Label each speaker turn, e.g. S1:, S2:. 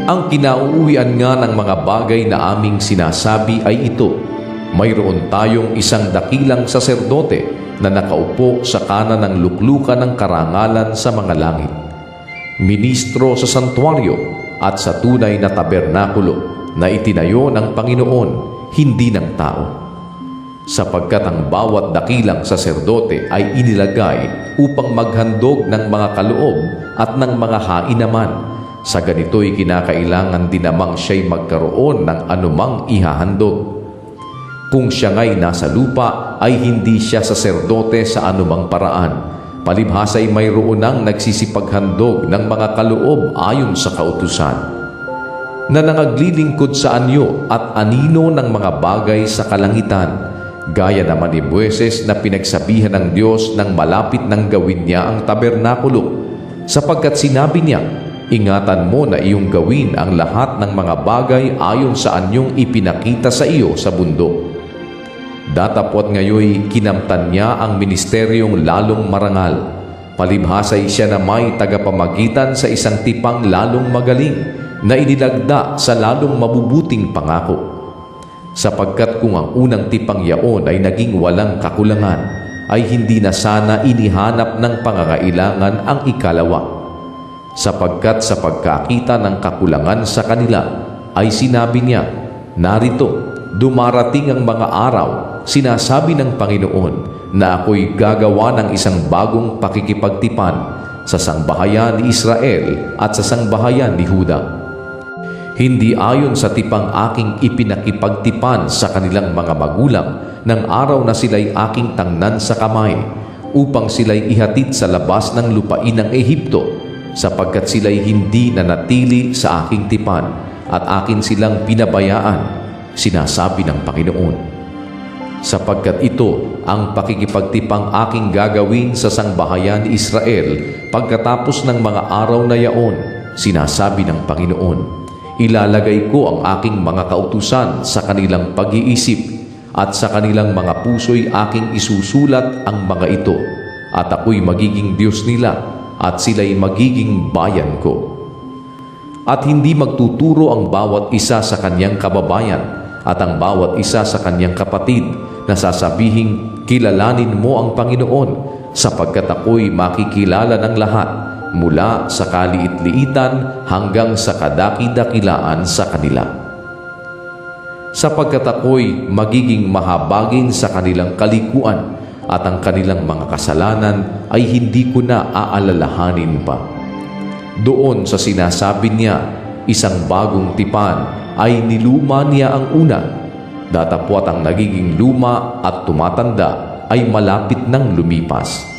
S1: Ang kinauuwian nga ng mga bagay na aming sinasabi ay ito: mayroon tayong isang dakilang saserdote na nakaupo sa kanan ng luklukan ng karangalan sa mga langit, ministro sa santuaryo at sa tunay na tabernakulo na itinayo ng Panginoon, hindi ng tao. Sapagkat ang bawat dakilang saserdote ay inilagay upang maghandog ng mga kaloob at ng mga hain naman. Sa ganito'y kinakailangan din namang siya'y magkaroon ng anumang ihahandog. Kung siya nga'y nasa lupa, ay hindi siya saserdote sa anumang paraan. Palibhasa'y mayroon nang nagsisipaghandog ng mga kaloob ayon sa kautusan, na nangaglilingkod sa anyo at anino ng mga bagay sa kalangitan, gaya naman ni Moises na pinagsabihan ng Diyos nang malapit nang gawin niya ang tabernakulo, sapagkat sinabi niya, ingatan mo na iyong gawin ang lahat ng mga bagay ayon sa anyong ipinakita sa iyo sa bundok. Datapwat ngayoy kinamtan niya ang ministeryong lalong marangal. Palibhasa'y siya na may tagapamagitan sa isang tipang lalong magaling na inilagda sa lalong mabubuting pangako. Sapagkat kung ang unang tipang yaon ay naging walang kakulangan, ay hindi na sana inihanap ng pangangailangan ang ikalawa. Sapagkat sa pagkakita ng kakulangan sa kanila, ay sinabi niya, narito, dumarating ang mga araw, sinasabi ng Panginoon, na ako'y gagawa ng isang bagong pakikipagtipan sa sangbahayan ni Israel at sa sangbahayan ni Huda. Hindi ayon sa tipang aking ipinakipagtipan sa kanilang mga magulang ng araw na sila'y aking tangnan sa kamay, upang sila'y ihatid sa labas ng lupain ng Ehipto, sapagkat sila'y hindi nanatili sa aking tipan at akin silang pinabayaan, sinasabi ng Panginoon. Sapagkat ito ang pakikipagtipang aking gagawin sa sangbahayan ni Israel pagkatapos ng mga araw na yaon, sinasabi ng Panginoon. Ilalagay ko ang aking mga kautusan sa kanilang pag-iisip, at sa kanilang mga puso'y aking isusulat ang mga ito, at ako'y magiging Diyos nila, at sila'y magiging bayan ko. At hindi magtuturo ang bawat isa sa kanyang kababayan at ang bawat isa sa kanyang kapatid na sasabihing, kilalanin mo ang Panginoon, sapagkat ako'y makikilala ng lahat, mula sa kaliit-liitan hanggang sa kadaki-dakilaan sa kanila. Sapagkat ako'y magiging mahabagin sa kanilang kalikuan, at ang kanilang mga kasalanan ay hindi ko na aalalahanin pa. Doon sa sinasabi niya, isang bagong tipan, ay niluma niya ang una. Datapwat ang nagiging luma at tumatanda ay malapit nang lumipas.